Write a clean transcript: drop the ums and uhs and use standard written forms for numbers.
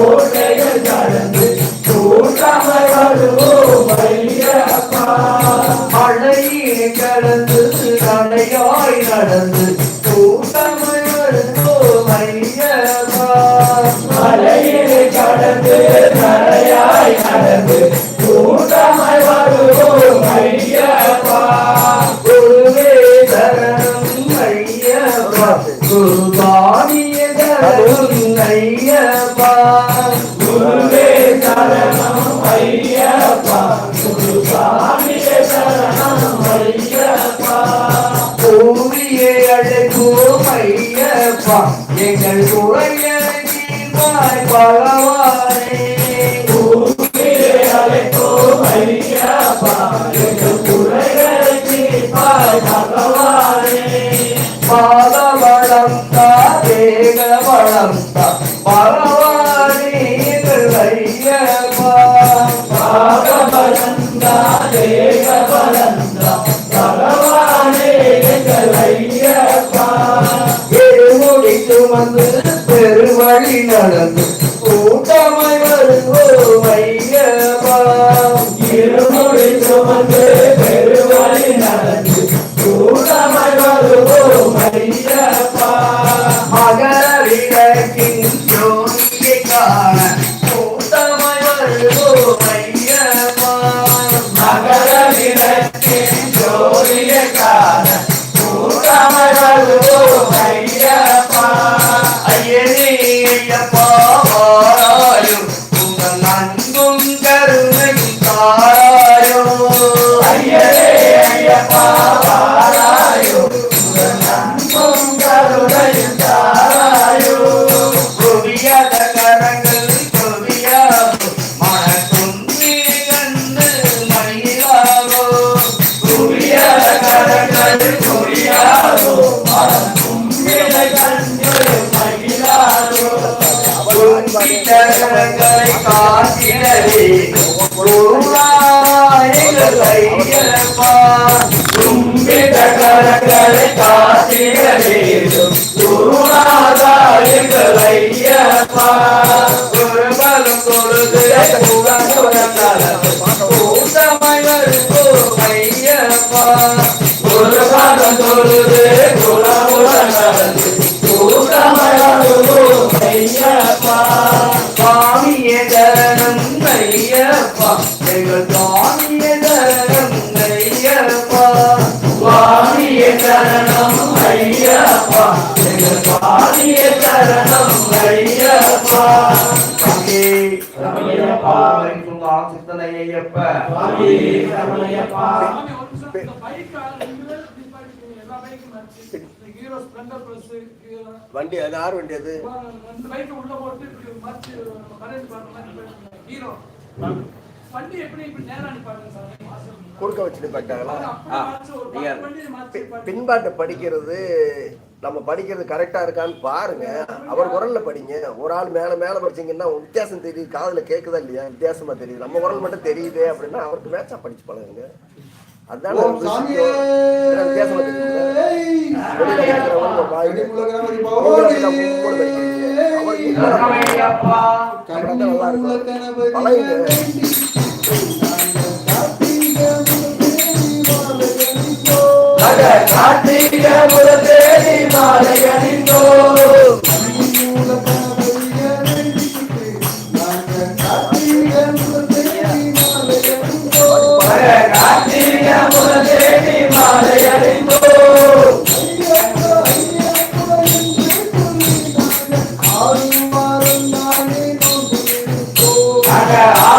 கோட்டைகள் கடந்து கூட்டமாய் வருவோம் ஐயப்பா. மழையை கடந்து நடையாய் நடந்து கூட்டமாய் வருவோம் ஐயப்பா. மழையை கடந்து நடையாய் நடந்து கூட்டமாய் வருவோம் ஐயப்பா. குருவே சரணம் ஐயப்பா, குருவாணிய சரணம் ஐயப்பா. குருவே சரணம் ஐயப்பா, குருவாணிய சரணம் ஐயப்பா. பூமியை அழைப்போம் ஐயப்பா, எங்கள் குறையை தீர்ப்பாய் பகவானே. பூமியை அழைப்போம் ஐயப்பா, எங்கள் குறைகளை தீர்ப்பாய் பகவானே. பாத வளர்த்தா தேக வளர்த்தா பகவானே எங்கள் ஐயப்பா. பாத வளர்த்தா தேக வளர்த்தா பகவானே எங்கள் ஐயப்பா. இருமுடி சுமந்து பெருவழி நடந்து கூட்டமாய் வருவோம் ஐயப்பா. இருமுடி சுமந்து பெருவழி நடந்து கூட்டமாய் வருவோம் ஐயப்பா. மகர விளக்கின் ஜோதியை காண கூட்டமாய் வருவோம் ஐயப்பா. மகர விளக்கின் ஜோதியை காண கூட்டமாய் வருவோம் ஐயப்பா. ஐயனே ஐயப்பா வாராயோ, உங்கள் அன்பும் கருணையும் தாராயோ. ஐயனே ஐயப்பா வாராயோ, உங்கள் அன்பும் கருணையும் தாராயோ. குவியாத கரங்கள் குவியாதோ, மனக்குன்றி கண்டு மயிலாகோ. குவியாத கரங்கள் குவியாதோ, மனக்குன்றி கண்டு மயிலாகோ. கும்பிட்டவர்களை காத்திடவே குருவாய்கள் ஐயப்பா. கும்பிட்டவர்களை காத்திடவே குருநாதாய்கள் ஐயப்பா. குருபலம் தொழுது கூட்டமாய் வருவோம் ஐயப்பா. குருபலம் தொழுது குலமுடன் நடந்து கூட்டமாய் வருவோம் ஐயப்பா. சுவாமிய சரணம் ஐயப்பா, எங்கள் சுவாமிய சரணம் ஐயப்பா. சுவாமிய சரணம் ஐயப்பா, எங்கள் சுவாமிய சரணம் ஐயப்பா. ஐயப்பா சித்தனை ஐயப்பா. வண்டி அது யார் வண்டி? அது குறுக்க வச்சு நிப்பாட்டாங்களா? பின்பாட்டை படிக்கிறது நம்ம படிக்கிறது கரெக்டா இருக்கான்னு பாருங்க. அவர் குரல்ல படிங்க. ஒரு ஆள் மேல மேல படிச்சீங்கன்னா வித்தியாசம் தெரியுது, காதுல கேக்குதா இல்லையா? வித்தியாசமா தெரியுது. நம்ம குரல் மட்டும் தெரியுது அப்படின்னா அவருக்கு மேட்சா படிச்சு பழகுங்க. அதான் வித்தியாசமா தெரியுது. பழக